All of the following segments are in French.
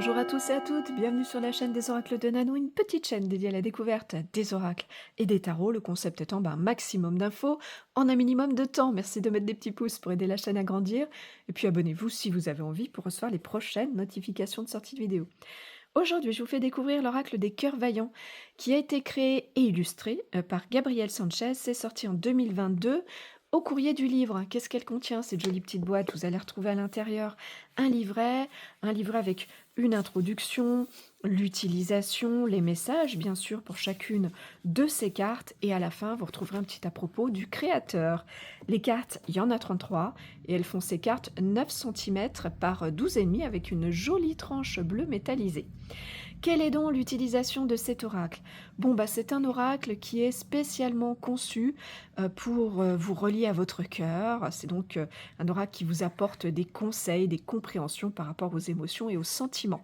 Bonjour à tous et à toutes, bienvenue sur la chaîne des oracles de Nano, une petite chaîne dédiée à la découverte des oracles et des tarots, le concept étant un maximum d'infos en un minimum de temps. Merci de mettre des petits pouces pour aider la chaîne à grandir, et puis abonnez-vous si vous avez envie pour recevoir les prochaines notifications de sortie de vidéos. Aujourd'hui, je vous fais découvrir l'oracle des cœurs vaillants, qui a été créé et illustré par Gabriel Sanchez. C'est sorti en 2022 au courrier du livre. Qu'est-ce qu'elle contient, cette jolie petite boîte? Vous allez retrouver à l'intérieur un livret avec une introduction, l'utilisation, les messages, bien sûr, pour chacune de ces cartes. Et à la fin, vous retrouverez un petit à propos du créateur. Les cartes, il y en a 33 et elles font ces cartes 9 cm par 12,5 avec une jolie tranche bleue métallisée. Quelle est donc l'utilisation de cet oracle? Bon, c'est un oracle qui est spécialement conçu pour vous relier à votre cœur. C'est donc un oracle qui vous apporte des conseils, des compréhensions par rapport aux émotions et aux sentiments.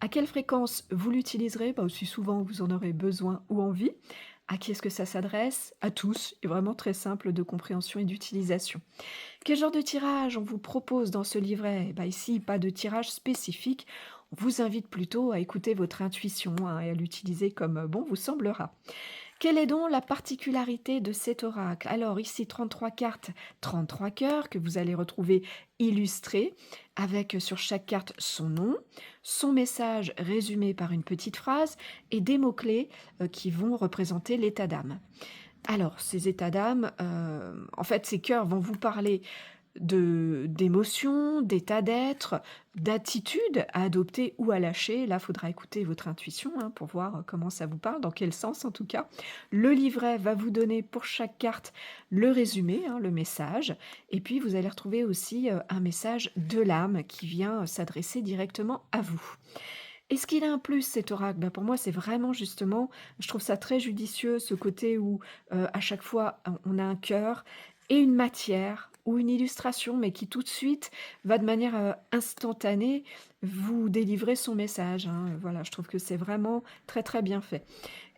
À quelle fréquence vous l'utiliserez? Aussi souvent que vous en aurez besoin ou envie. À qui est-ce que ça s'adresse? À tous, et vraiment très simple de compréhension et d'utilisation. Quel genre de tirage on vous propose dans ce livret? Ici, pas de tirage spécifique. On vous invite plutôt à écouter votre intuition et à l'utiliser comme bon vous semblera. Quelle est donc la particularité de cet oracle? Alors ici, 33 cartes, 33 cœurs que vous allez retrouver illustrés, avec sur chaque carte son nom, son message résumé par une petite phrase et des mots-clés qui vont représenter l'état d'âme. Alors, ces états d'âme, en fait, ces cœurs vont vous parler d'émotions, d'état d'être, d'attitude à adopter ou à lâcher. Là, il faudra écouter votre intuition pour voir comment ça vous parle, dans quel sens en tout cas. Le livret va vous donner pour chaque carte le résumé, le message. Et puis, vous allez retrouver aussi un message de l'âme qui vient s'adresser directement à vous. Est-ce qu'il a un plus cet oracle? Pour moi, c'est vraiment justement, je trouve ça très judicieux, ce côté où à chaque fois on a un cœur et une matière ou une illustration, mais qui tout de suite va de manière instantanée vous délivrer son message. Voilà, je trouve que c'est vraiment très très bien fait.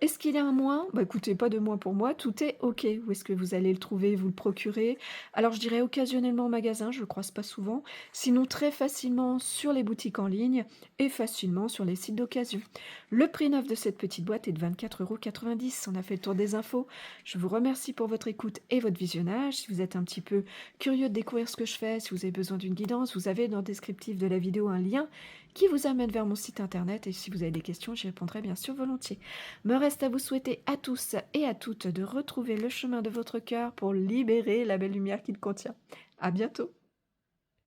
Est-ce qu'il y a un moins? Écoutez, pas de moins pour moi, tout est OK. Où est-ce que vous allez le trouver, vous le procurer? Alors je dirais occasionnellement en magasin, je le croise pas souvent, sinon très facilement sur les boutiques en ligne et facilement sur les sites d'occasion. Le prix neuf de cette petite boîte est de 24,90 €. On a fait le tour des infos. Je vous remercie pour votre écoute et votre visionnage. Si vous êtes un petit peu curieux de découvrir ce que je fais, si vous avez besoin d'une guidance, vous avez dans le descriptif de la vidéo un lien qui vous amène vers mon site internet, et si vous avez des questions, j'y répondrai bien sûr volontiers. Me reste à vous souhaiter à tous et à toutes de retrouver le chemin de votre cœur pour libérer la belle lumière qu'il contient. À bientôt!